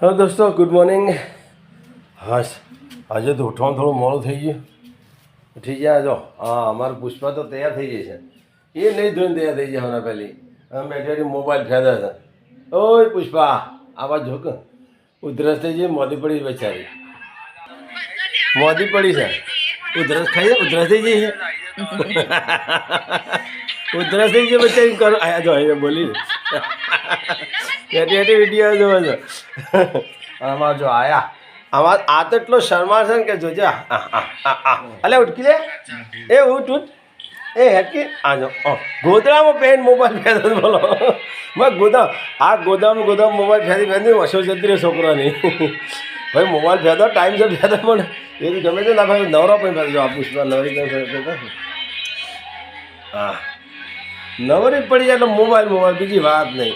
Hello દોસ્તો, good morning. હાશ, આજે તો ઉઠવાનું થોડું મોડું થઈ ગયું. ઉઠી ગયા જો. હા, અમારું પુષ્પા તો તૈયાર થઈ ગઈ છે. એ નહીં ધોઈને તૈયાર થઈ જાય હમણાં પહેલી. અમે બેઠી મોબાઈલ ફેંદા હતા. ઓય પુષ્પા, આવાજ જો કે ઉધરસ થઈ જાય, મોદી પડી બેચારી. મોદી પડી છે. ઉધરસ ખાઈ ઉધરસ થઈ જઈ છે. ઉધરસ થઈ જાય બેચારી. કરો આયા જો અહીંયા બોલી એટી વિડીયો જોવો છો. આમાં જો આયા આમાં આ તો એટલો શર્મા છે ને કે જોજે. અલે ઉઠકી લે, એ ઉઠ ઉઠ, એ હેટકી આ જો ગોદડામાં પેન મોબાઈલ ફેંદો બોલો. મેં ગોદામ મોબાઈલ ફેંદી વસો જતી રહે છોકરાની. ભાઈ મોબાઈલ ફેંદો ટાઈમ છે ફેંદો પણ એ ગમે તે ના ભાઈ નવરા પણ ફેંદો. આ પુષ્પા નવરી હા નવરી પડી જાય એટલે મોબાઈલ બીજી વાત નહીં.